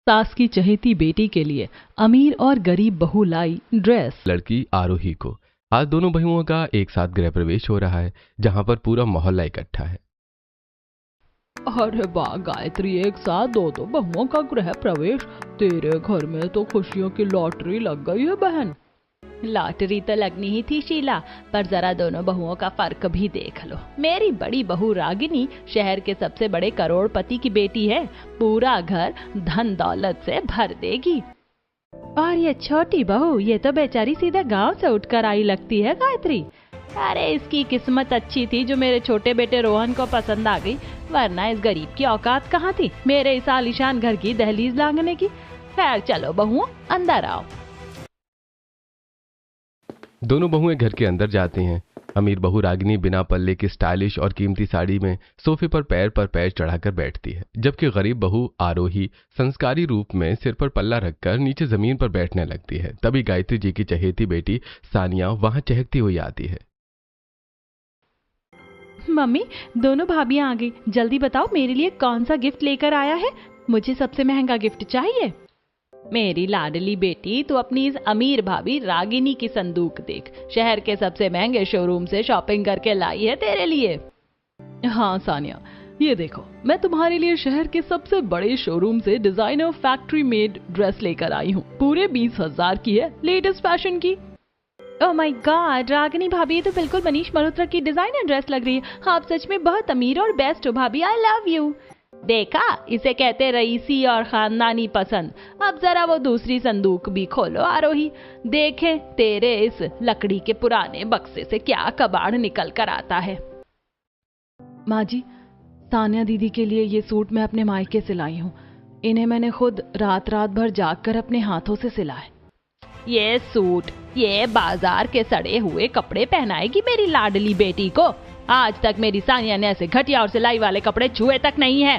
सास की चहेती बेटी के लिए अमीर और गरीब बहू लाई ड्रेस। लड़की आरोही को आज दोनों बहुओं का एक साथ गृह प्रवेश हो रहा है, जहां पर पूरा मोहल्ला इकट्ठा है। अरे वाह गायत्री, एक साथ दो बहुओं का गृह प्रवेश। तेरे घर में तो खुशियों की लॉटरी लग गई है बहन। लॉटरी तो लगनी ही थी शीला, पर जरा दोनों बहुओं का फर्क भी देख लो। मेरी बड़ी बहू रागिनी शहर के सबसे बड़े करोड़पति की बेटी है, पूरा घर धन दौलत से भर देगी। और ये छोटी बहू, ये तो बेचारी सीधा गांव से उठकर आई लगती है गायत्री। अरे इसकी किस्मत अच्छी थी जो मेरे छोटे बेटे रोहन को पसंद आ गई, वरना इस गरीब की औकात कहाँ थी मेरे इस आलीशान घर की दहलीज लांघने की। खैर चलो बहुओं, अंदर आओ। दोनों बहुएं घर के अंदर जाती हैं। अमीर बहू रागिनी बिना पल्ले की स्टाइलिश और कीमती साड़ी में सोफे पर पैर चढ़ाकर बैठती है, जबकि गरीब बहू आरोही संस्कारी रूप में सिर पर पल्ला रखकर नीचे जमीन पर बैठने लगती है। तभी गायत्री जी की चहेती बेटी सानिया वहां चहकती हुई आती है। मम्मी, दोनों भाभियां आ गई, जल्दी बताओ मेरे लिए कौन सा गिफ्ट लेकर आया है। मुझे सबसे महंगा गिफ्ट चाहिए। मेरी लाडली बेटी, तू अपनी इस अमीर भाभी रागिनी की संदूक देख, शहर के सबसे महंगे शोरूम से शॉपिंग करके लाई है तेरे लिए। हाँ सानिया, ये देखो, मैं तुम्हारे लिए शहर के सबसे बड़े शोरूम से डिजाइनर फैक्ट्री मेड ड्रेस लेकर आई हूँ। पूरे 20,000 की है, लेटेस्ट फैशन की। ओह माय गॉड रागिनी भाभी, ये तो बिल्कुल मनीष मल्होत्रा की डिजाइनर ड्रेस लग रही है। आप सच में बहुत अमीर और बेस्ट हो भाभी, आई लव यू। देखा, इसे कहते रईसी और खानदानी पसंद। अब जरा वो दूसरी संदूक भी खोलो आरोही, देखे तेरे इस लकड़ी के पुराने बक्से से क्या कबाड़ निकल कर आता है। माँ जी, सानिया दीदी के लिए ये सूट मैं अपने मायके से लाई हूँ। इन्हें मैंने खुद रात भर जागकर अपने हाथों से सिला है। ये सूट, ये बाजार के सड़े हुए कपड़े पहनाएगी मेरी लाडली बेटी को। आज तक मेरी सानिया ने ऐसे घटिया और सिलाई वाले कपड़े छुए तक नहीं है।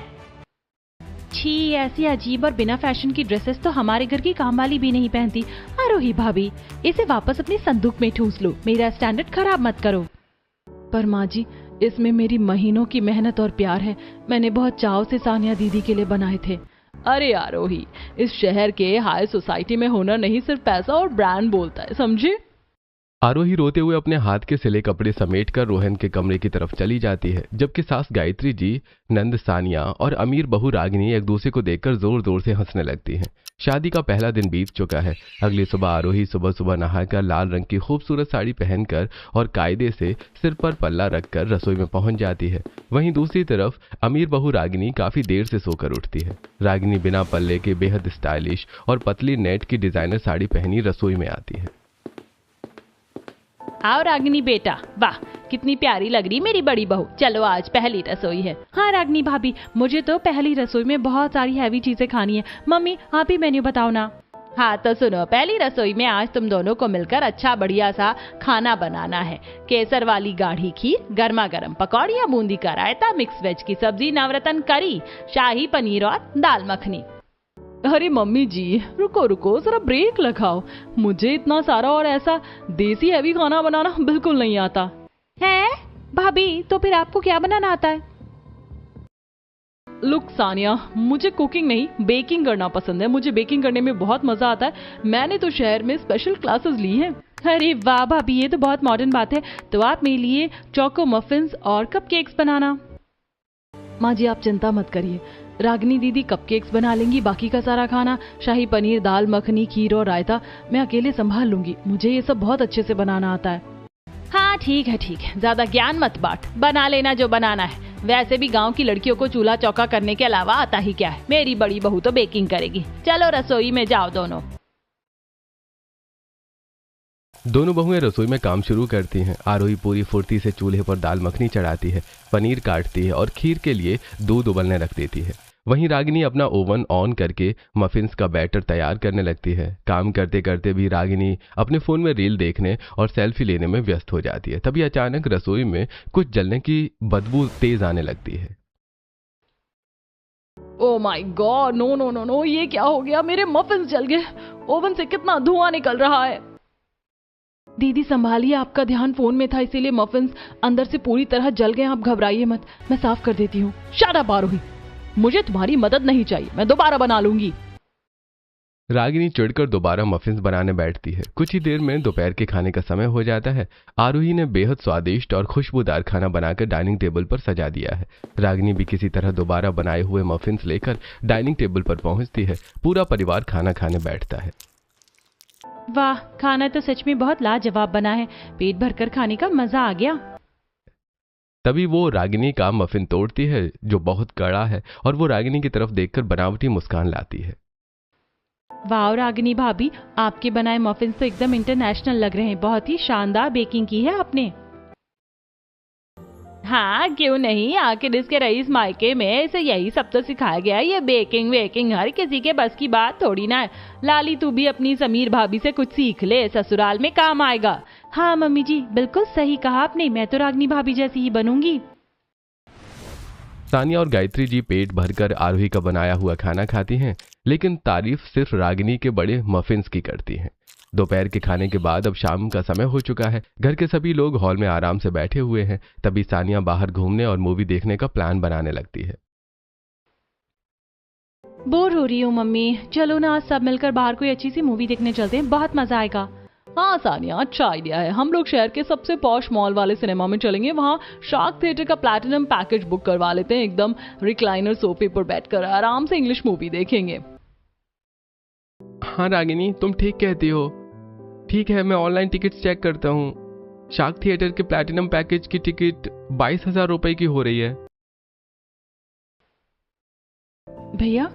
छी, ऐसी अजीब और बिना फैशन की ड्रेसेस तो हमारे घर की काम वाली भी नहीं पहनती। आरोही भाभी, इसे वापस अपनी संदूक में ठूस लो, मेरा स्टैंडर्ड खराब मत करो। पर माँ जी, इसमें मेरी महीनों की मेहनत और प्यार है। मैंने बहुत चाव से सानिया दीदी के लिए बनाए थे। अरे आरोही, इस शहर के हाई सोसाइटी में हुनर नहीं, सिर्फ पैसा और ब्रांड बोलता है, समझे। आरोही रोते हुए अपने हाथ के सिले कपड़े समेटकर रोहन के कमरे की तरफ चली जाती है, जबकि सास गायत्री जी, नंद सानिया और अमीर बहू रागिनी एक दूसरे को देखकर जोर जोर से हंसने लगती हैं। शादी का पहला दिन बीत चुका है। अगली सुबह आरोही सुबह नहाकर लाल रंग की खूबसूरत साड़ी पहनकर और कायदे से सिर पर पल्ला रखकर रसोई में पहुंच जाती है। वहीं दूसरी तरफ अमीर बहू रागिनी काफी देर से सोकर उठती है। रागिनी बिना पल्ले के बेहद स्टाइलिश और पतली नेट की डिजाइनर साड़ी पहनी रसोई में आती है। आओ रागिनी बेटा, वाह कितनी प्यारी लग रही मेरी बड़ी बहू। चलो आज पहली रसोई है। हाँ रागिनी भाभी, मुझे तो पहली रसोई में बहुत सारी हैवी चीजें खानी है। मम्मी आप ही मेन्यू बताओ ना। हाँ तो सुनो, पहली रसोई में आज तुम दोनों को मिलकर अच्छा बढ़िया सा खाना बनाना है। केसर वाली गाढ़ी खीर, गर्मा गर्म पकौड़ियाँ, बूंदी का रायता, मिक्स वेज की सब्जी, नवरत्न करी, शाही पनीर और दाल मखनी। अरे मम्मी जी, रुको जरा ब्रेक लगाओ। मुझे इतना सारा और ऐसा देसी हैवी खाना बनाना बिल्कुल नहीं आता है। भाभी तो फिर आपको क्या बनाना आता है? लुक सानिया, मुझे कुकिंग नहीं बेकिंग करना पसंद है। मुझे बेकिंग करने में बहुत मजा आता है। मैंने तो शहर में स्पेशल क्लासेस ली हैं। अरे वाह भाभी, ये तो बहुत मॉडर्न बात है। तो आप मेरे लिए चोको मफिन्स और कपकेक्स बनाना। माँ जी आप चिंता मत करिए, रागिनी दीदी कपकेक्स बना लेंगी। बाकी का सारा खाना, शाही पनीर, दाल मखनी, खीर और रायता मैं अकेले संभाल लूंगी। मुझे ये सब बहुत अच्छे से बनाना आता है। हाँ ठीक है, ज्यादा ज्ञान मत बांट, बना लेना जो बनाना है। वैसे भी गांव की लड़कियों को चूल्हा चौका करने के अलावा आता ही क्या है। मेरी बड़ी बहू तो बेकिंग करेगी। चलो रसोई में जाओ दोनों। दोनों बहुएं रसोई में काम शुरू करती हैं। आरोही पूरी फुर्ती से चूल्हे पर दाल मखनी चढ़ाती है, पनीर काटती है और खीर के लिए दूध उबलने रख देती है। वहीं रागिनी अपना ओवन ऑन करके मफिन्स का बैटर तैयार करने लगती है। काम करते करते भी रागिनी अपने फोन में रील देखने और सेल्फी लेने में व्यस्त हो जाती है। तभी अचानक रसोई में कुछ जलने की बदबू तेज आने लगती है। ओह माय गॉड, नो, ये क्या हो गया? मेरे मफिन्स जल गए। ओवन से कितना धुआं निकल रहा है। दीदी संभालिए, आपका ध्यान फोन में था इसीलिए मफिन्स अंदर से पूरी तरह जल गए। आप घबराइए मत, मैं साफ कर देती हूँ। शट अप आरोही, मुझे तुम्हारी मदद नहीं चाहिए, मैं दोबारा बना लूंगी। रागिनी चिढ़कर दोबारा मफिन्स बनाने बैठती है। कुछ ही देर में दोपहर के खाने का समय हो जाता है। आरोही ने बेहद स्वादिष्ट और खुशबूदार खाना बनाकर डाइनिंग टेबल पर सजा दिया है। रागिनी भी किसी तरह दोबारा बनाए हुए मफिन्स लेकर डाइनिंग टेबल पर पहुंचती है। पूरा परिवार खाना खाने बैठता है। वाह, खाना तो सच में बहुत लाजवाब बना है। पेट भरकर खाने का मजा आ गया। तभी वो रागिनी का मफिन तोड़ती है जो बहुत कड़ा है, और वो रागिनी की तरफ देखकर बनावटी मुस्कान लाती है। वाह रागिनी भाभी, आपके बनाए मफिन्स तो एकदम इंटरनेशनल लग रहे हैं। बहुत ही शानदार बेकिंग की है आपने। हाँ क्यों नहीं, आखिर इसके रईस मायके में इसे यही सब तो सिखाया गया है। ये बेकिंग वेकिंग हर किसी के बस की बात थोड़ी ना है। लाली तू भी अपनी समीर भाभी से कुछ सीख ले, ससुराल में काम आएगा। हाँ मम्मी जी, बिल्कुल सही कहा आपने। मैं तो रागिनी भाभी जैसी ही बनूंगी। सानिया और गायत्री जी पेट भरकर आरोही का बनाया हुआ खाना खाती हैं, लेकिन तारीफ सिर्फ रागिनी के बड़े मफिन्स की करती हैं। दोपहर के खाने के बाद अब शाम का समय हो चुका है। घर के सभी लोग हॉल में आराम से बैठे हुए हैं। तभी सानिया बाहर घूमने और मूवी देखने का प्लान बनाने लगती है। बोर हो रही हूँ मम्मी, चलो ना आज सब मिलकर बाहर कोई अच्छी सी मूवी देखने चलते हैं, बहुत मजा आएगा। हाँ सानिया, अच्छा आइडिया है। हम लोग शहर के सबसे पॉश मॉल वाले सिनेमा में चलेंगे। वहाँ शार्क थिएटर का प्लैटिनम पैकेज बुक करवा लेते हैं। एकदम रिक्लाइनर सोफे पर बैठकर आराम से इंग्लिश मूवी देखेंगे। हाँ रागिनी, तुम ठीक कहती हो। ठीक है, मैं ऑनलाइन टिकट्स चेक करता हूँ। शार्क थिएटर के प्लैटिनम पैकेज की टिकट 22,000 रुपए की हो रही है। भैया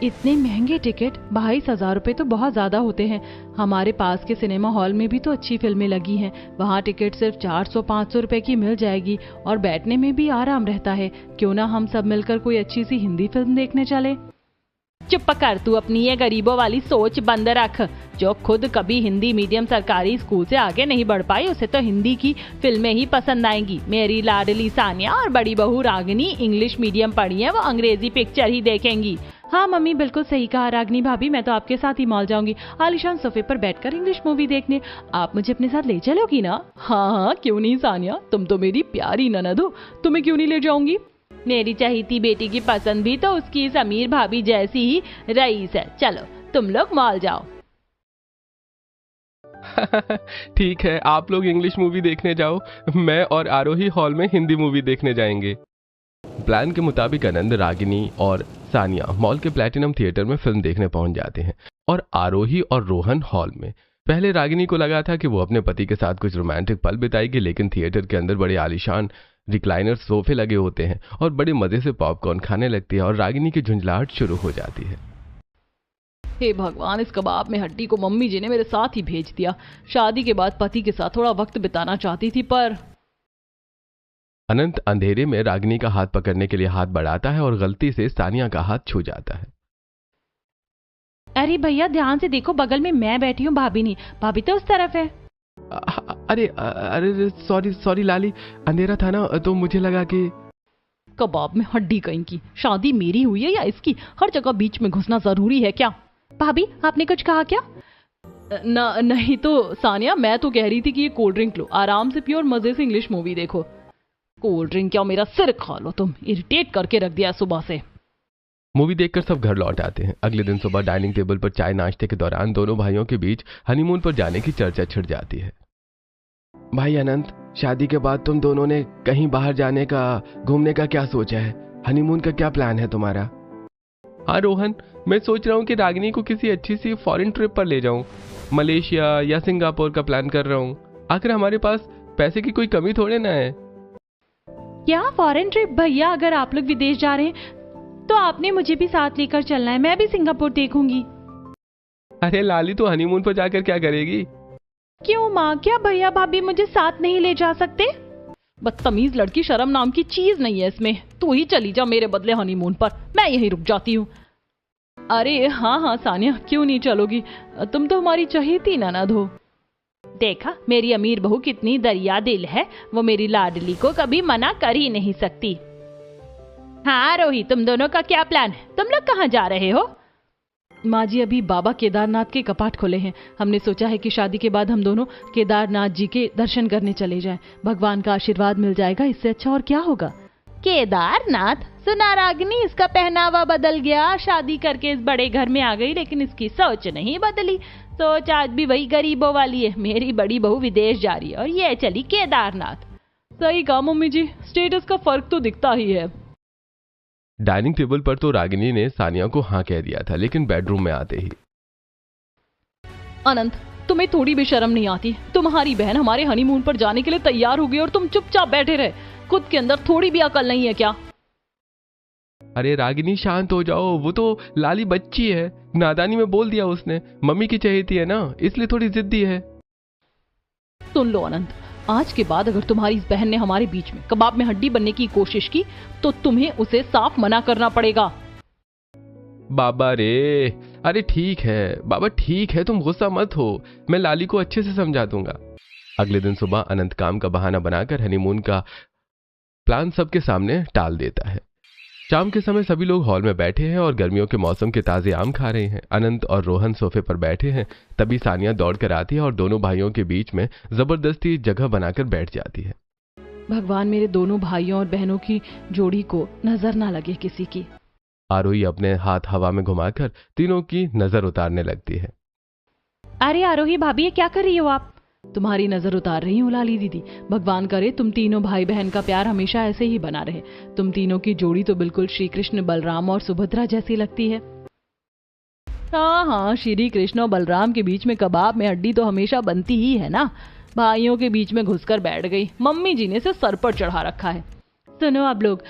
इतने महंगे टिकट? 22,000 रुपए तो बहुत ज्यादा होते हैं। हमारे पास के सिनेमा हॉल में भी तो अच्छी फिल्में लगी हैं। वहाँ टिकट सिर्फ 400-500 रुपए की मिल जाएगी और बैठने में भी आराम रहता है। क्यों ना हम सब मिलकर कोई अच्छी सी हिंदी फिल्म देखने चले। चुप कर, तू अपनी ये गरीबों वाली सोच बंद रख। जो खुद कभी हिंदी मीडियम सरकारी स्कूल से आगे नहीं बढ़ पाई, उसे तो हिंदी की फिल्में ही पसंद आएंगी। मेरी लाडली सानिया और बड़ी बहू रागिनी इंग्लिश मीडियम पढ़ी है, वो अंग्रेजी पिक्चर ही देखेंगी। हाँ मम्मी, बिल्कुल सही कहा रागिनी भाभी। मैं तो आपके साथ ही मॉल जाऊंगी, आलिशान सोफे पर बैठकर इंग्लिश मूवी देखने। आप मुझे अपने साथ ले चलोगी ना? हाँ हाँ क्यों नहीं सानिया, तुम तो मेरी प्यारी ननद हो, तुम्हें क्यों नहीं ले जाऊंगी। मेरी चहीती बेटी की पसंद भी तो उसकी समीर भाभी जैसी ही रईस है। चलो तुम लोग मॉल जाओ। ठीक है, आप लोग इंग्लिश मूवी देखने जाओ, मैं और आरोही हॉल में हिंदी मूवी देखने जाएंगे। प्लान के मुताबिक आनंद, रागिनी और सानिया मॉल के प्लैटिनम थिएटर में फिल्म देखने पहुंच जाते हैं और आरोही और रोहन हॉल में। पहले रागिनी को लगा था कि वो अपने पति के साथ कुछ रोमांटिक पल बिताएगी, लेकिन थिएटर के अंदर बड़े आलीशान रिक्लाइनर सोफे लगे होते हैं और बड़े मजे से पॉपकॉर्न खाने लगती है और रागिनी की झुंझलाहट शुरू हो जाती है। हे भगवान, इस कबाब में हड्डी को मम्मी जी ने मेरे साथ ही भेज दिया। शादी के बाद पति के साथ थोड़ा वक्त बिताना चाहती थी, पर अनंत अंधेरे में रागिनी का हाथ पकड़ने के लिए हाथ बढ़ाता है और गलती से सानिया का हाथ छू जाता है। अरे भैया ध्यान से देखो, बगल में मैं बैठी हूँ, भाभी नहीं। भाभी तो उस तरफ है। अरे अरे सॉरी लाली, अंधेरा था ना तो मुझे लगा कि। कबाब में हड्डी कहीं की। शादी मेरी हुई है या इसकी? हर जगह बीच में घुसना जरूरी है क्या? भाभी आपने कुछ कहा क्या? नहीं तो सानिया, मैं तो कह रही थी कि ये कोल्ड ड्रिंक लो, आराम से पियो और मजे से इंग्लिश मूवी देखो। कोल्ड ड्रिंक क्या, मेरा सिर खा लो तुम। इरिटेट करके रख दिया सुबह से। मूवी देखकर सब घर लौट आते हैं। अगले दिन सुबह डाइनिंग टेबल पर चाय नाश्ते के दौरान दोनों भाइयों के बीच हनीमून पर जाने की चर्चा छिड़ जाती है। भाई अनंत, शादी के बाद तुम दोनों ने कहीं बाहर जाने का, घूमने का क्या सोचा है? हनीमून का क्या प्लान है तुम्हारा? हाँ रोहन, मैं सोच रहा हूँ कि रागिनी को किसी अच्छी सी फॉरेन ट्रिप पर ले जाऊं। मलेशिया या सिंगापुर का प्लान कर रहा हूँ। आखिर हमारे पास पैसे की कोई कमी थोड़े ना है। क्या फॉरेन ट्रिप? भैया अगर आप लोग विदेश जा रहे हैं तो आपने मुझे भी साथ लेकर चलना है। मैं भी सिंगापुर देखूंगी। अरे लाली, तो हनीमून पर जाकर क्या करेगी? क्यों माँ, क्या भैया भाभी मुझे साथ नहीं ले जा सकते? बदतमीज लड़की, शर्म नाम की चीज नहीं है इसमें। तू ही चली जा मेरे बदले हनीमून पर, मैं यहीं रुक जाती हूँ। अरे हाँ हाँ सानिया, क्यों नहीं चलोगी? तुम तो हमारी चहेती ननद हो। देखा मेरी अमीर बहू कितनी दरिया दिल है, वो मेरी लाडली को कभी मना कर ही नहीं सकती। हाँ रोहित, तुम दोनों का क्या प्लान है? तुम लोग कहाँ जा रहे हो? माँ जी, अभी बाबा केदारनाथ के कपाट खोले हैं। हमने सोचा है कि शादी के बाद हम दोनों केदारनाथ जी के दर्शन करने चले जाएं। भगवान का आशीर्वाद मिल जाएगा, इससे अच्छा और क्या होगा। केदारनाथ? सुना रागिनी, इसका पहनावा बदल गया, शादी करके इस बड़े घर में आ गई, लेकिन इसकी सोच नहीं बदली। सोच आज भी वही गरीबों वाली है। मेरी बड़ी बहू विदेश जा रही है और ये चली केदारनाथ। सही कहा मम्मी जी, स्टेटस का फर्क तो दिखता ही है। डाइनिंग टेबल पर तो रागिनी ने सानिया को हाँ कह दिया था, लेकिन बेडरूम में आते ही अनंत, तुम्हें थोड़ी भी शर्म नहीं आती? तुम्हारी बहन हमारे हनीमून पर जाने के लिए तैयार हो गई और तुम चुपचाप बैठे रहे। खुद के अंदर थोड़ी भी अकल नहीं है क्या? अरे रागिनी शांत हो जाओ, वो तो लाली बच्ची है, नादानी में बोल दिया उसने। मम्मी की चहेती है ना, इसलिए थोड़ी जिद्दी है। सुन लो अनंत, आज के बाद अगर तुम्हारी इस बहन ने हमारे बीच में कबाब में हड्डी बनने की कोशिश की तो तुम्हें उसे साफ मना करना पड़ेगा। बाबा रे, अरे ठीक है बाबा, ठीक है, तुम गुस्सा मत हो, मैं लाली को अच्छे से समझा दूंगा। अगले दिन सुबह अनंत काम का बहाना बनाकर हनीमून का प्लान सबके सामने टाल देता है। शाम के समय सभी लोग हॉल में बैठे हैं और गर्मियों के मौसम के ताजे आम खा रहे हैं। अनंत और रोहन सोफे पर बैठे हैं। तभी सानिया दौड़ कर आती है और दोनों भाइयों के बीच में जबरदस्ती जगह बनाकर बैठ जाती है। भगवान मेरे दोनों भाइयों और बहनों की जोड़ी को नजर ना लगे किसी की। आरोही अपने हाथ हवा में घुमाकर तीनों की नजर उतारने लगती है। अरे आरोही भाभी, ये क्या कर रही हो आप? तुम्हारी नजर उतार रही हूँ लाली दीदी। भगवान करे तुम तीनों भाई बहन का प्यार हमेशा ऐसे ही बना रहे। तुम तीनों की जोड़ी तो बिल्कुल श्री कृष्ण बलराम और सुभद्रा जैसी लगती है। हाँ, श्री कृष्ण और बलराम के बीच में कबाब में हड्डी तो हमेशा बनती ही है ना। भाइयों के बीच में घुसकर बैठ गई। मम्मी जी ने इसे सर पर चढ़ा रखा है। सुनो आप लोग,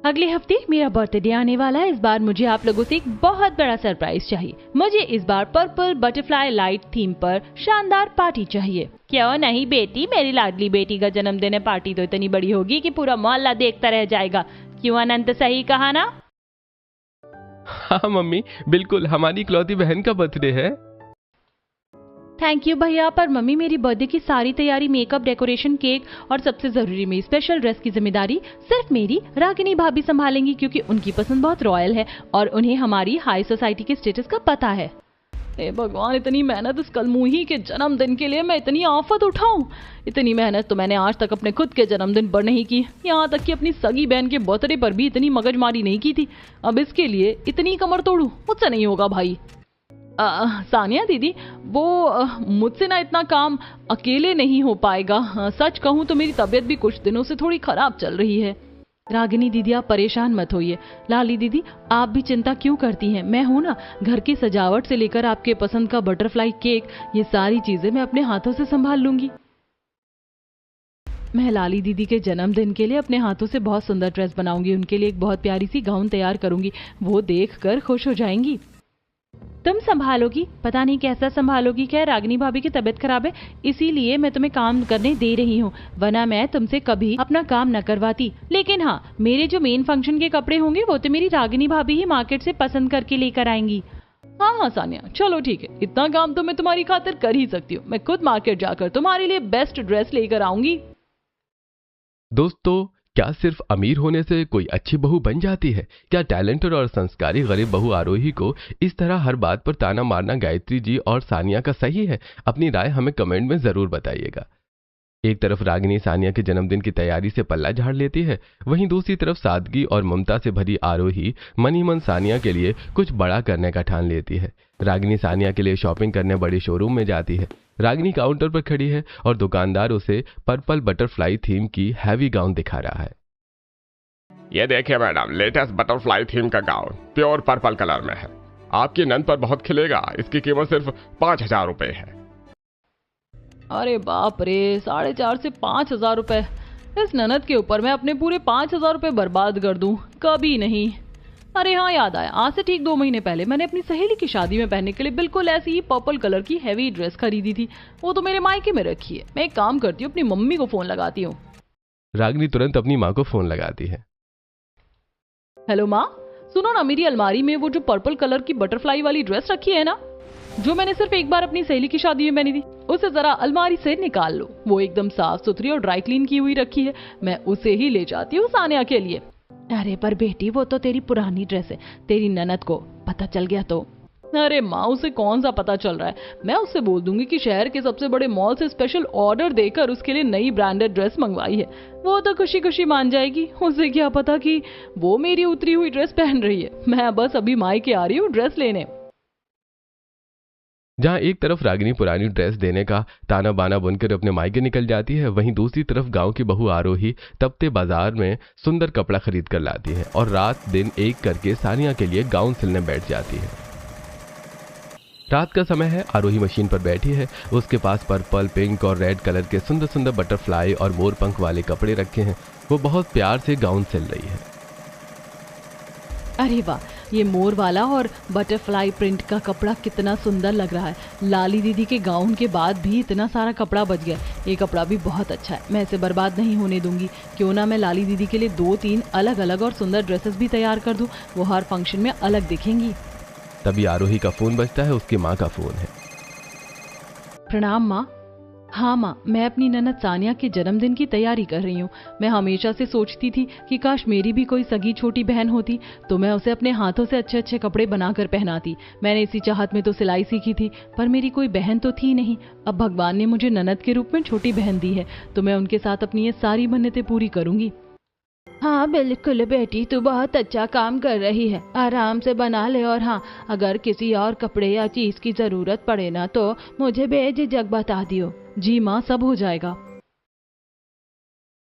अगले हफ्ते मेरा बर्थडे आने वाला है। इस बार मुझे आप लोगों से एक बहुत बड़ा सरप्राइज चाहिए। मुझे इस बार पर्पल बटरफ्लाई लाइट थीम पर शानदार पार्टी चाहिए। क्यों नहीं बेटी, मेरी लाडली बेटी का जन्मदिन है, पार्टी तो इतनी बड़ी होगी कि पूरा मोहल्ला देखता रह जाएगा। क्यों अनंत, सही कहा ना? हाँ मम्मी, बिल्कुल, हमारी इकलौती बहन का बर्थडे है। थैंक यू भैया, पर मम्मी मेरी बर्थडे की सारी तैयारी, मेकअप, डेकोरेशन, केक और सबसे जरूरी मेरी स्पेशल ड्रेस की जिम्मेदारी सिर्फ मेरी रागिनी भाभी संभालेंगी, क्योंकि उनकी पसंद बहुत रॉयल है और उन्हें हमारी हाई सोसाइटी के स्टेटस का पता है। हे भगवान, इतनी मेहनत इस कलमुही के जन्मदिन के लिए मैं इतनी आफत उठाऊं? इतनी मेहनत तो मैंने आज तक अपने खुद के जन्मदिन पर नहीं की। यहाँ तक कि अपनी सगी बहन के बर्थडे पर भी इतनी मगजमारी नहीं की थी। अब इसके लिए इतनी कमर तोड़ू? मुझसे नहीं होगा भाई। सानिया दीदी, वो मुझसे ना इतना काम अकेले नहीं हो पाएगा। सच कहूँ तो मेरी तबीयत भी कुछ दिनों से थोड़ी खराब चल रही है। रागिनी दीदी, आप परेशान मत होइए। लाली दीदी, आप भी चिंता क्यों करती हैं? मैं हूं ना। घर की सजावट से लेकर आपके पसंद का बटरफ्लाई केक, ये सारी चीजें मैं अपने हाथों से संभाल लूंगी। मैं लाली दीदी के जन्मदिन के लिए अपने हाथों से बहुत सुंदर ड्रेस बनाऊंगी। उनके लिए एक बहुत प्यारी सी गाउन तैयार करूंगी। वो देखकर खुश हो जाएंगी। तुम संभालोगी? पता नहीं कैसा संभालोगी। क्या रागिनी भाभी की तबीयत खराब है, इसीलिए मैं तुम्हें काम करने दे रही हूँ, वरना मैं तुमसे कभी अपना काम न करवाती। लेकिन हाँ, मेरे जो मेन फंक्शन के कपड़े होंगे वो तो मेरी रागिनी भाभी ही मार्केट से पसंद करके लेकर आएंगी। हाँ सानिया, चलो ठीक है, इतना काम तो मैं तुम्हारी खातिर कर ही सकती हूँ। मैं खुद मार्केट जाकर तुम्हारे लिए बेस्ट ड्रेस लेकर आऊंगी। दोस्तों, क्या सिर्फ अमीर होने से कोई अच्छी बहू बन जाती है? क्या टैलेंटेड और संस्कारी गरीब बहू आरोही को इस तरह हर बात पर ताना मारना गायत्री जी और सानिया का सही है? अपनी राय हमें कमेंट में जरूर बताइएगा। एक तरफ रागिनी सानिया के जन्मदिन की तैयारी से पल्ला झाड़ लेती है, वहीं दूसरी तरफ सादगी और ममता से भरी आरोही मन ही मन सानिया के लिए कुछ बड़ा करने का ठान लेती है। रागिनी सानिया के लिए शॉपिंग करने बड़े शोरूम में जाती है। रागिनी काउंटर पर खड़ी है और दुकानदार उसे पर्पल बटरफ्लाई थीम की हैवी गाउन दिखा रहा है। ये देखिए मैडम, लेटेस्ट बटरफ्लाई थीम का गाउन प्योर पर्पल कलर में है। आपकी नंद पर बहुत खिलेगा। इसकी कीमत सिर्फ 5,000 रुपए है। अरे बाप रे, 4,500 से 5,000 रुपए। इस ननद के ऊपर मैं अपने पूरे 5,000 रुपए बर्बाद कर दूं? कभी नहीं। अरे हाँ, याद आया, आज से ठीक 2 महीने पहले मैंने अपनी सहेली की शादी में पहनने के लिए बिल्कुल ऐसी ही पर्पल कलर की हैवी ड्रेस खरीदी थी। वो तो मेरे मायके में रखी है। मैं एक काम करती हूँ, अपनी मम्मी को फोन लगाती हूँ। रागिनी तुरंत अपनी माँ को फोन लगाती है। हेलो माँ, सुनो ना, मेरी अलमारी में वो जो पर्पल कलर की बटरफ्लाई वाली ड्रेस रखी है ना, जो मैंने सिर्फ एक बार अपनी सहेली की शादी में पहनी थी, उसे जरा अलमारी से निकाल लो। वो एकदम साफ सुथरी और ड्राई क्लीन की हुई रखी है। मैं उसे ही ले जाती हूँ सानिया के लिए। अरे पर बेटी, वो तो तेरी पुरानी ड्रेस है। तेरी ननद को पता चल गया तो? अरे माँ, उसे कौन सा पता चल रहा है। मैं उससे बोल दूंगी कि शहर के सबसे बड़े मॉल से स्पेशल ऑर्डर देकर उसके लिए नई ब्रांडेड ड्रेस मंगवाई है। वो तो खुशी खुशी मान जाएगी। उसे क्या पता कि वो मेरी उतरी हुई ड्रेस पहन रही है। मैं बस अभी मायके आ रही हूँ ड्रेस लेने। जहां एक तरफ रागिनी पुरानी ड्रेस देने का ताना बाना बुनकर अपने मायके निकल जाती है, वहीं दूसरी तरफ गांव की बहू आरोही तपते बाजार में सुंदर कपड़ा खरीद कर लाती है और रात दिन एक करके सानिया के लिए गाउन सिलने बैठ जाती है। रात का समय है, आरोही मशीन पर बैठी है। उसके पास पर्पल, पिंक और रेड कलर के सुंदर सुंदर बटरफ्लाई और मोर पंख वाले कपड़े रखे हैं। वो बहुत प्यार से गाउन सिल रही है। अरे वाह, ये मोर वाला और बटरफ्लाई प्रिंट का कपड़ा कितना सुंदर लग रहा है। लाली दीदी के गाउन के बाद भी इतना सारा कपड़ा बच गया। ये कपड़ा भी बहुत अच्छा है, मैं इसे बर्बाद नहीं होने दूंगी। क्यों ना मैं लाली दीदी के लिए 2-3 अलग अलग और सुंदर ड्रेसेस भी तैयार कर दूं। वो हर फंक्शन में अलग दिखेंगी। तभी आरोही का फोन बजता है। उसकी माँ का फोन है। प्रणाम माँ। हाँ माँ, मैं अपनी ननद सानिया के जन्मदिन की तैयारी कर रही हूँ। मैं हमेशा से सोचती थी कि काश मेरी भी कोई सगी छोटी बहन होती तो मैं उसे अपने हाथों से अच्छे अच्छे कपड़े बनाकर पहनाती। मैंने इसी चाहत में तो सिलाई सीखी थी, पर मेरी कोई बहन तो थी नहीं। अब भगवान ने मुझे ननद के रूप में छोटी बहन दी है, तो मैं उनके साथ अपनी ये सारी मन्नतें पूरी करूंगी। हाँ बिल्कुल बेटी, तू बहुत अच्छा काम कर रही है। आराम से बना ले, और हाँ, अगर किसी और कपड़े या चीज की जरूरत पड़े ना तो मुझे बेझिझक बता दियो। जी माँ, सब हो जाएगा।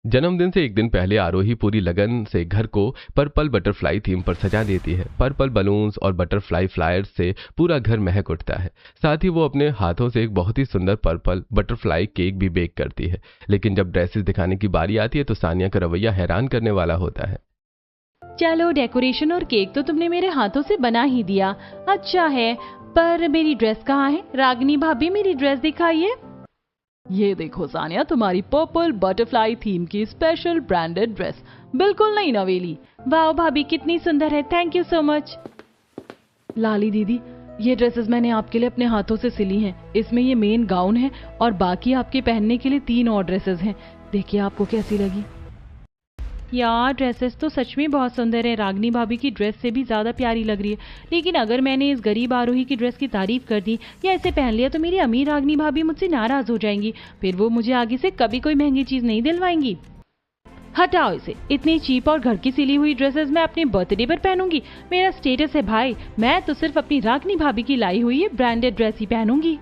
जन्मदिन से एक दिन पहले आरोही पूरी लगन से घर को पर्पल बटरफ्लाई थीम पर सजा देती है। पर्पल बलून्स और बटरफ्लाई फ्लायर्स से पूरा घर महक उठता है। साथ ही वो अपने हाथों से एक बहुत ही सुंदर पर्पल बटरफ्लाई केक भी बेक करती है। लेकिन जब ड्रेसेस दिखाने की बारी आती है तो सानिया का रवैया हैरान करने वाला होता है। चलो, डेकोरेशन और केक तो तुमने मेरे हाथों से बना ही दिया, अच्छा है, पर मेरी ड्रेस कहाँ है? रागिनी भाभी, मेरी ड्रेस दिखाइए। ये देखो सानिया, तुम्हारी पर्पल बटरफ्लाई थीम की स्पेशल ब्रांडेड ड्रेस, बिल्कुल नई नवेली। वाह भाभी, कितनी सुंदर है, थैंक यू सो मच। लाली दीदी, ये ड्रेसेस मैंने आपके लिए अपने हाथों से सिली हैं। इसमें ये मेन गाउन है और बाकी आपके पहनने के लिए 3 और ड्रेसेस हैं। देखिए आपको कैसी लगी। यार, ड्रेसेस तो सच में बहुत सुंदर है। रागिनी भाभी की ड्रेस से भी ज्यादा प्यारी लग रही है। लेकिन अगर मैंने इस गरीब आरोही की ड्रेस की तारीफ कर दी या इसे पहन लिया तो मेरी अमीर रागिनी भाभी मुझसे नाराज हो जाएंगी। फिर वो मुझे आगे से कभी कोई महंगी चीज नहीं दिलवाएंगी। हटाओ इसे। इतनी चीप और घर की सिली हुई ड्रेसेस मैं अपने बर्थडे पर पहनूंगी? मेरा स्टेटस है भाई, मैं तो सिर्फ अपनी रागिनी भाभी की लाई हुई है ब्रांडेड ड्रेस ही पहनूंगी।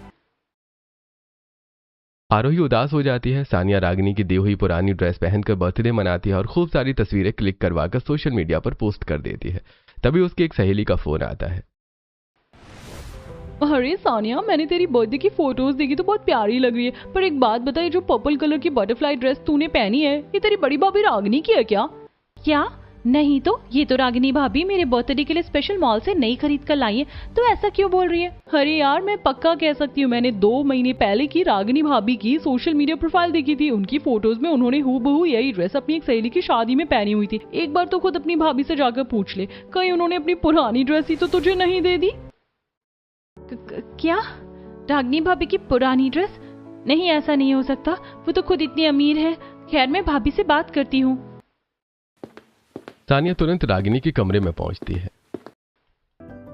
आरोही उदास हो जाती है। सानिया रागिनी की दी हुई पुरानी ड्रेस पहनकर बर्थडे मनाती है और खूब सारी तस्वीरें क्लिक करवाकर सोशल मीडिया पर पोस्ट कर देती है। तभी उसकी एक सहेली का फोन आता है। अरे सानिया, मैंने तेरी बर्थडे की फोटोज देखी तो बहुत प्यारी लग रही है, पर एक बात बता, ये जो पर्पल कलर की बटरफ्लाई ड्रेस तूने पहनी है, ये तेरी बड़ी भाभी रागिनी की है क्या? क्या? नहीं तो, ये तो रागिनी भाभी मेरे बर्थडे के लिए स्पेशल मॉल से नई खरीद कर लाई है, तो ऐसा क्यों बोल रही है? अरे यार, मैं पक्का कह सकती हूँ, मैंने 2 महीने पहले की रागिनी भाभी की सोशल मीडिया प्रोफाइल देखी थी। उनकी फोटोज में उन्होंने हूबहू यही ड्रेस अपनी एक सहेली की शादी में पहनी हुई थी। एक बार तो खुद अपनी भाभी से जाकर पूछ ले, कहीं उन्होंने अपनी पुरानी ड्रेस ही तो तुझे नहीं दे दी? क्या? रागिनी भाभी की पुरानी ड्रेस? नहीं, ऐसा नहीं हो सकता, वो तो खुद इतनी अमीर है। खैर, मैं भाभी से बात करती हूँ। सानिया तुरंत रागिनी के कमरे में पहुंचती है।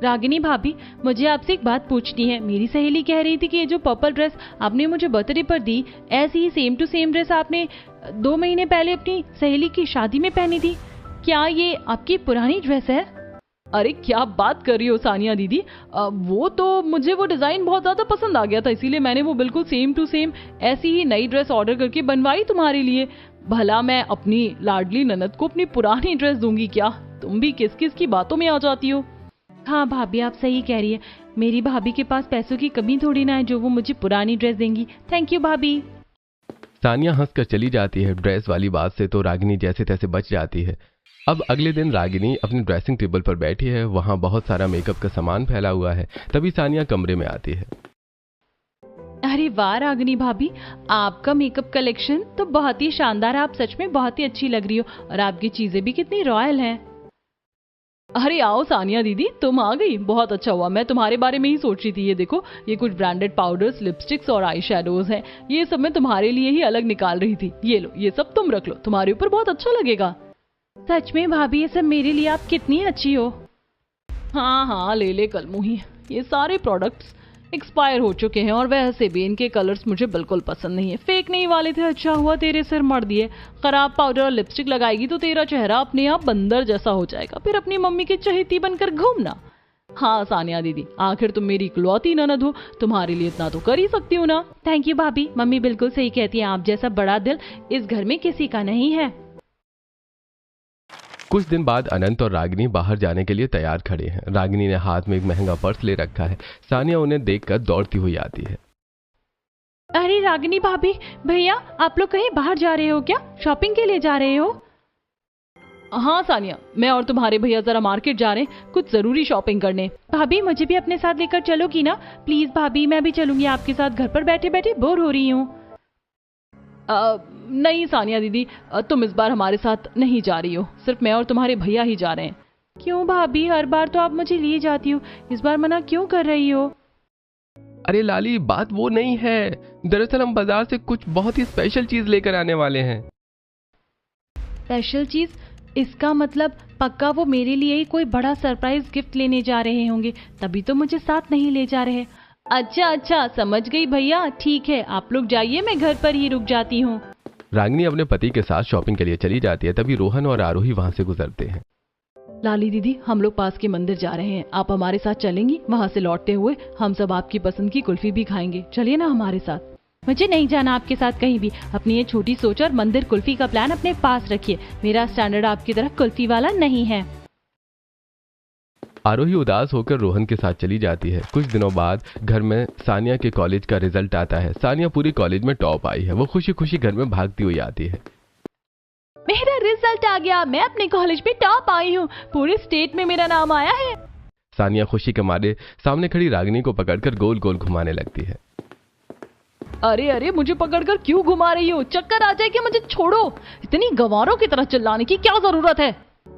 रागिनी भाभी, मुझे आपसे एक बात पूछनी है। मेरी सहेली कह रही थी कि ये जो पर्पल ड्रेस आपने मुझे बर्थडे पर दी, ऐसी ही सेम टू सेम ड्रेस आपने 2 महीने पहले अपनी सहेली की शादी में पहनी थी। क्या ये आपकी पुरानी ड्रेस है? अरे क्या बात कर रही हो सानिया दीदी, वो तो मुझे वो डिजाइन बहुत ज्यादा पसंद आ गया था, इसीलिए मैंने वो बिल्कुल सेम टू सेम ऐसी ही नई ड्रेस ऑर्डर करके बनवाई तुम्हारे लिए। भला मैं अपनी लाडली ननद को अपनी पुरानी ड्रेस दूंगी क्या? तुम भी किस किस की बातों में आ जाती हो। हाँ भाभी, आप सही कह रही है। मेरी भाभी के पास पैसों की कमी थोड़ी ना है जो वो मुझे पुरानी ड्रेस देंगी। थैंक यू भाभी। सानिया हंसकर चली जाती है। ड्रेस वाली बात से तो रागिनी जैसे तैसे बच जाती है। अब अगले दिन रागिनी अपनी ड्रेसिंग टेबल पर बैठी है। वहां बहुत सारा मेकअप का सामान फैला हुआ है। तभी सानिया कमरे में आती है। अरे वाह रागिनी भाभी, आपका मेकअप कलेक्शन तो बहुत ही शानदार है। आप सच में बहुत ही अच्छी लग रही हो, और आपकी चीजें भी कितनी रॉयल हैं। अरे आओ सानिया दीदी, तुम आ गई, बहुत अच्छा हुआ। मैं तुम्हारे बारे में ही सोच रही थी। ये देखो, ये कुछ ब्रांडेड पाउडर्स, लिपस्टिक्स और आई शेडोज हैं। ये सब मैं तुम्हारे लिए ही अलग निकाल रही थी। ये लो, ये सब तुम रख लो, तुम्हारे ऊपर बहुत अच्छा लगेगा। सच में भाभी, ये सब मेरे लिए आप कितनी अच्छी हो। हाँ हाँ, ले ले कलमुही, ये सारे प्रोडक्ट्स एक्सपायर हो चुके हैं और वैसे भी इनके कलर्स मुझे बिल्कुल पसंद नहीं है। फेक नहीं वाले थे, अच्छा हुआ तेरे सिर मर दिए। खराब पाउडर और लिपस्टिक लगाएगी तो तेरा चेहरा अपने आप बंदर जैसा हो जाएगा, फिर अपनी मम्मी की चहेती बनकर घूमना। हाँ सानिया दीदी, आखिर तुम मेरी इकलौती ननद हो, तुम्हारे लिए इतना तो कर ही सकती हूँ ना। थैंक यू भाभी, मम्मी बिल्कुल सही कहती है, आप जैसा बड़ा दिल इस घर में किसी का नहीं है। कुछ दिन बाद अनंत और रागिनी बाहर जाने के लिए तैयार खड़े हैं। रागिनी ने हाथ में एक महंगा पर्स ले रखा है। सानिया उन्हें देखकर दौड़ती हुई आती है। अरे रागिनी भाभी, भैया आप लोग कहीं बाहर जा रहे हो क्या? शॉपिंग के लिए जा रहे हो? हाँ सानिया, मैं और तुम्हारे भैया जरा मार्केट जा रहे हैं, कुछ जरूरी शॉपिंग करने। भाभी मुझे भी अपने साथ लेकर चलोगी ना? प्लीज भाभी, मैं भी चलूंगी आपके साथ, घर पर बैठे बैठे बोर हो रही हूँ। नहीं सानिया दीदी, तुम इस बार हमारे साथ नहीं जा रही हो, सिर्फ मैं और तुम्हारे भैया ही जा रहे हैं। क्यों भाभी, हर बार तो आप मुझे लिए जाती हो, इस बार मना क्यों कर रही हो? अरे लाली, बात वो नहीं है। दरअसल हम बाजार से कुछ बहुत ही स्पेशल चीज लेकर आने वाले हैं। स्पेशल चीज? इसका मतलब पक्का वो मेरे लिए ही कोई बड़ा सरप्राइज गिफ्ट लेने जा रहे होंगे, तभी तो मुझे साथ नहीं ले जा रहे। अच्छा, समझ गई भैया, ठीक है आप लोग जाइए, मैं घर पर ही रुक जाती हूँ। रागिनी अपने पति के साथ शॉपिंग के लिए चली जाती है। तभी रोहन और आरोही वहां से गुजरते हैं। लाली दीदी, हम लोग पास के मंदिर जा रहे हैं, आप हमारे साथ चलेंगी? वहाँ से लौटते हुए हम सब आपकी पसंद की कुल्फी भी खाएंगे, चलिए ना हमारे साथ। मुझे नहीं जाना आपके साथ कहीं भी। अपनी ये छोटी सोच और मंदिर कुल्फी का प्लान अपने पास रखिए, मेरा स्टैंडर्ड आपकी तरह कुल्फी वाला नहीं है। आरोही उदास होकर रोहन के साथ चली जाती है। कुछ दिनों बाद घर में सानिया के कॉलेज का रिजल्ट आता है। सानिया पूरी कॉलेज में टॉप आई है। वो खुशी खुशी घर में भागती हुई आती है। मेरा रिजल्ट आ गया, मैं अपने कॉलेज में टॉप आई हूँ, पूरे स्टेट में मेरा नाम आया है। सानिया खुशी के मारे सामने खड़ी रागिनी को पकड़कर गोल गोल घुमाने लगती है। अरे मुझे पकड़कर क्यों घुमा रही हो? चक्कर आ जाए कि मुझे छोड़ो, इतनी गंवारों की तरह चिल्लाने की क्या जरूरत है?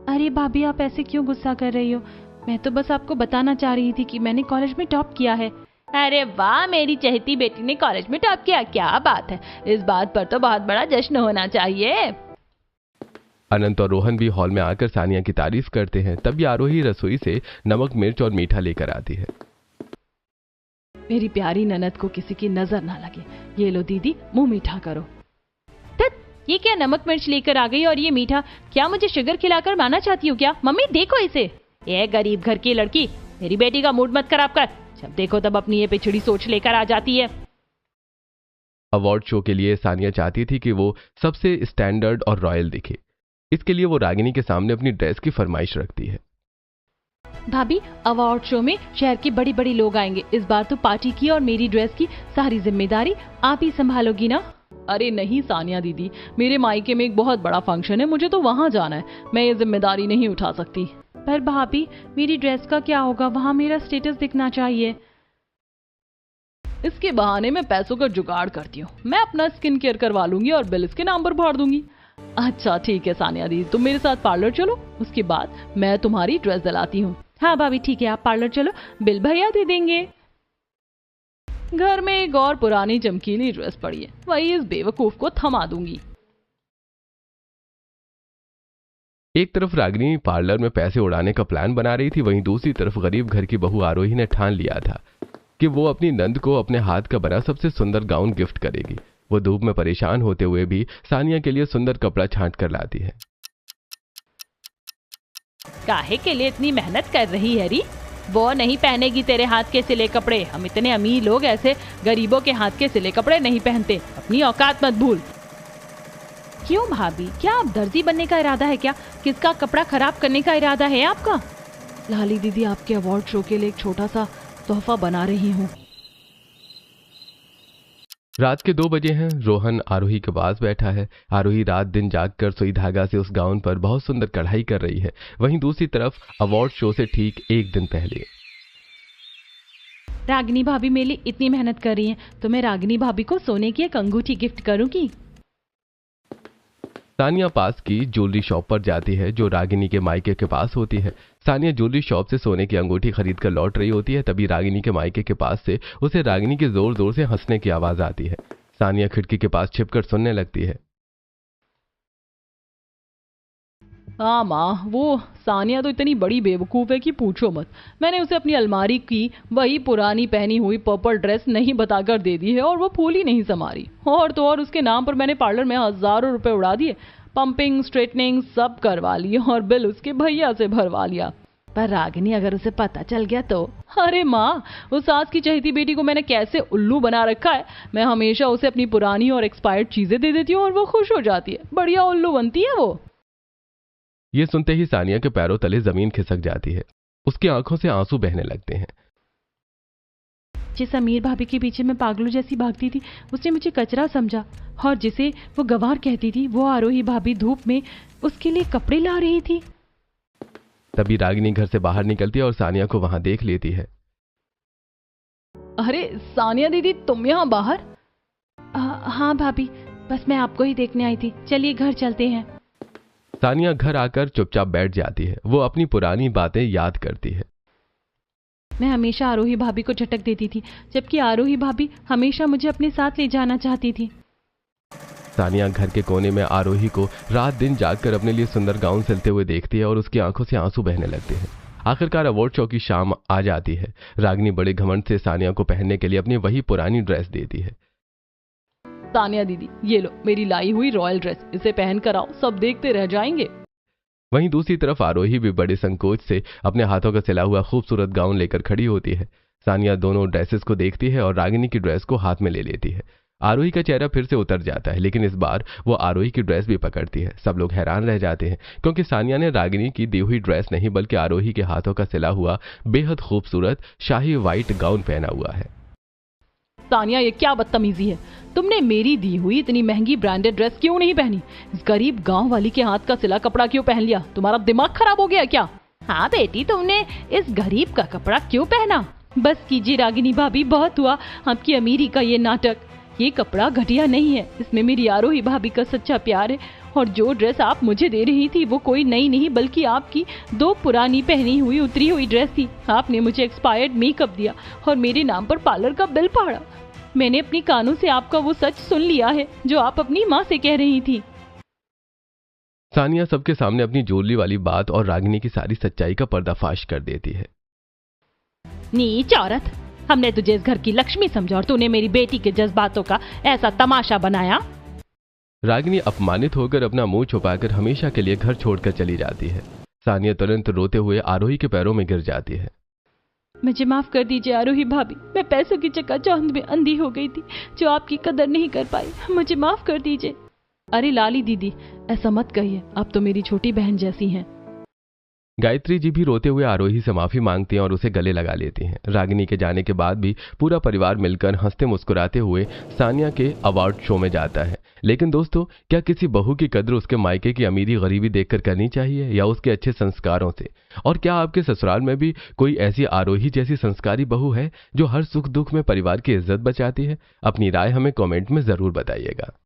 अरे भाभी, आप ऐसे क्यों गुस्सा कर रही हो? मैं तो बस आपको बताना चाह रही थी कि मैंने कॉलेज में टॉप किया है। अरे वाह, मेरी चहेती बेटी ने कॉलेज में टॉप किया, क्या बात है, इस बात पर तो बहुत बड़ा जश्न होना चाहिए। अनंत और रोहन भी हॉल में आकर सानिया की तारीफ करते हैं। तभी आरोही रसोई से नमक, मिर्च और मीठा लेकर आती है। मेरी प्यारी ननद को किसी की नजर ना लगे, ये लो दीदी, मुंह मीठा करो। ये क्या नमक मिर्च लेकर आ गई और ये मीठा? क्या मुझे शुगर खिलाकर मारना चाहती हो क्या? मम्मी देखो इसे, ये गरीब घर की लड़की, मेरी बेटी का मूड मत खराब कर, जब देखो तब अपनी ये पिछड़ी सोच लेकर आ जाती है। अवार्ड शो के लिए सानिया चाहती थी कि वो सबसे स्टैंडर्ड और रॉयल दिखे। इसके लिए वो रागिनी के सामने अपनी ड्रेस की फरमाइश रखती है। भाभी, अवार्ड शो में शहर के बड़ी बड़ी लोग आएंगे, इस बार तो पार्टी की और मेरी ड्रेस की सारी जिम्मेदारी आप ही संभालोगी ना? अरे नहीं सानिया दीदी, मेरे मायके में एक बहुत बड़ा फंक्शन है, मुझे तो वहाँ जाना है, मैं ये जिम्मेदारी नहीं उठा सकती। पर भाभी, मेरी ड्रेस का क्या होगा? वहाँ मेरा स्टेटस दिखना चाहिए। इसके बहाने मैं पैसों का जुगाड़ करती हूँ, मैं अपना स्किन केयर करवा लूंगी और बिल इसके नाम पर भर दूंगी। अच्छा ठीक है सानिया दीदी, तुम मेरे साथ पार्लर चलो, उसके बाद मैं तुम्हारी ड्रेस दिलाती हूँ। हाँ भाभी ठीक है, आप पार्लर चलो, बिल भैया दे देंगे। घर में एक और पुरानी चमकीली ड्रेस पड़ी है, वही इस बेवकूफ को थमा दूंगी। एक तरफ रागिनी पार्लर में पैसे उड़ाने का प्लान बना रही थी, वहीं दूसरी तरफ गरीब घर की बहू आरोही ने ठान लिया था कि वो अपनी नंद को अपने हाथ का बना सबसे सुंदर गाउन गिफ्ट करेगी। वो धूप में परेशान होते हुए भी सानिया के लिए सुंदर कपड़ा छांट कर लाती है। काहे के लिए इतनी मेहनत कर रही है री? वो नहीं पहनेगी तेरे हाथ के सिले कपड़े, हम इतने अमीर लोग ऐसे गरीबों के हाथ के सिले कपड़े नहीं पहनते, अपनी औकात मत भूल। क्यों भाभी, क्या आप दर्जी बनने का इरादा है क्या? किसका कपड़ा खराब करने का इरादा है आपका? लाली दीदी, आपके अवार्ड शो के लिए एक छोटा सा तोहफा बना रही हूँ। रात के 2 बजे हैं। रोहन आरोही के पास बैठा है। आरोही रात दिन जागकर सुई धागा से उस गाउन पर बहुत सुंदर कढ़ाई कर रही है। वहीं दूसरी तरफ अवार्ड शो से ठीक 1 दिन पहले रागिनी भाभी मेरे लिए इतनी मेहनत कर रही हैं, तो मैं रागिनी भाभी को सोने की एक अंगूठी गिफ्ट करूंगी। सानिया पास की ज्वेलरी शॉप पर जाती है जो रागिनी के मायके के पास होती है। सानिया ज्वेलरी शॉप से सोने की अंगूठी खरीद कर लौट रही होती है। तभी रागिनी के मायके के पास से उसे रागिनी के जोर जोर से हंसने की आवाज आती है। सानिया खिड़की के पास छिपकर सुनने लगती है। हाँ माँ, वो सानिया तो इतनी बड़ी बेवकूफ़ है कि पूछो मत। मैंने उसे अपनी अलमारी की वही पुरानी पहनी हुई पर्पल ड्रेस नहीं बताकर दे दी है और वो फूल ही नहीं समारी। और तो और उसके नाम पर मैंने पार्लर में हज़ारों रुपए उड़ा दिए, पंपिंग स्ट्रेटनिंग सब करवा ली और बिल उसके भैया से भरवा लिया। पर रागिनी, अगर उसे पता चल गया तो? अरे माँ, उस सास की चहेती बेटी को मैंने कैसे उल्लू बना रखा है। मैं हमेशा उसे अपनी पुरानी और एक्सपायर्ड चीजें दे देती हूँ और वो खुश हो जाती है। बढ़िया उल्लू बनती है वो। ये सुनते ही सानिया के पैरों तले जमीन खिसक जाती है। उसकी आंखों से आंसू बहने लगते हैं। जिस अमीर भाभी के पीछे मैं पागलों जैसी भागती थी, उसने मुझे कचरा समझा, और जिसे वो गंवार कहती थी, वो आरोही भाभी धूप में उसके लिए कपड़े ला रही थी। तभी रागिनी घर से बाहर निकलती है और सानिया को वहां देख लेती है। अरे सानिया दीदी, तुम यहाँ बाहर? हाँ भाभी, बस मैं आपको ही देखने आई थी। चलिए घर चलते हैं। सानिया घर आकर चुपचाप बैठ जाती है। वो अपनी पुरानी बातें याद करती है। मैं हमेशा आरोही भाभी को झटक देती थी, जबकि आरोही भाभी हमेशा मुझे अपने साथ ले जाना चाहती थी। सानिया घर के कोने में आरोही को रात दिन जागकर अपने लिए सुंदर गाउन सिलते हुए देखती है और उसकी आंखों से आंसू बहने लगते हैं। आखिरकार अवार्ड शो की शाम आ जाती है। रागिनी बड़े घमंड से सानिया को पहनने के लिए अपनी वही पुरानी ड्रेस देती है। सानिया दीदी, ये लो मेरी लाई हुई रॉयल ड्रेस, इसे पहन कर आओ, सब देखते रह जाएंगे। वहीं दूसरी तरफ आरोही भी बड़े संकोच से अपने हाथों का सिला हुआ खूबसूरत गाउन लेकर खड़ी होती है। सानिया दोनों ड्रेसेस को देखती है और रागिनी की ड्रेस को हाथ में ले लेती है। आरोही का चेहरा फिर से उतर जाता है, लेकिन इस बार वो आरोही की ड्रेस भी पकड़ती है। सब लोग हैरान रह जाते हैं, क्योंकि सानिया ने रागिनी की दी हुई ड्रेस नहीं बल्कि आरोही के हाथों का सिला हुआ बेहद खूबसूरत शाही व्हाइट गाउन पहना हुआ है। सानिया, ये क्या बदतमीजी है? तुमने मेरी दी हुई इतनी महंगी ब्रांडेड ड्रेस क्यों नहीं पहनी? इस गरीब गांव वाली के हाथ का सिला कपड़ा क्यों पहन लिया? तुम्हारा दिमाग खराब हो गया क्या? हाँ बेटी, तुमने इस गरीब का कपड़ा क्यों पहना? बस कीजिए रागिनी भाभी, बहुत हुआ आपकी अमीरी का ये नाटक। ये कपड़ा घटिया नहीं है, इसमें मेरी आरोही भाभी का सच्चा प्यार है। और जो ड्रेस आप मुझे दे रही थी वो कोई नई नहीं बल्कि आपकी 2 पुरानी पहनी हुई उतरी हुई ड्रेस थी। आपने मुझे एक्सपायर्ड मेकअप दिया और मेरे नाम पर पार्लर का बिल फाड़ा। मैंने अपनी कानों से आपका वो सच सुन लिया है जो आप अपनी माँ से कह रही थी। सानिया सबके सामने अपनी ज्वेलरी वाली बात और रागिनी की सारी सच्चाई का पर्दाफाश कर देती है। नीच औरत, हमने तुझे इस घर की लक्ष्मी समझा और तूने मेरी बेटी के जज्बातों का ऐसा तमाशा बनाया। रागिनी अपमानित होकर अपना मुंह छुपाकर हमेशा के लिए घर छोड़कर चली जाती है। सानिया तुरंत रोते हुए आरोही के पैरों में गिर जाती है। मुझे माफ कर दीजिए आरोही भाभी, मैं पैसों की चकाचौंध में अंधी हो गई थी जो आपकी कदर नहीं कर पाई। मुझे माफ कर दीजिए। अरे लाली दीदी, ऐसा मत कहिए, आप तो मेरी छोटी बहन जैसी हैं। गायत्री जी भी रोते हुए आरोही से माफी मांगती हैं और उसे गले लगा लेती हैं। रागिनी के जाने के बाद भी पूरा परिवार मिलकर हंसते मुस्कुराते हुए सानिया के अवार्ड शो में जाता है। लेकिन दोस्तों, क्या किसी बहू की कद्र उसके मायके की अमीरी गरीबी देखकर करनी चाहिए या उसके अच्छे संस्कारों से? और क्या आपके ससुराल में भी कोई ऐसी आरोही जैसी संस्कारी बहू है जो हर सुख दुख में परिवार की इज्जत बचाती है? अपनी राय हमें कमेंट में जरूर बताइएगा।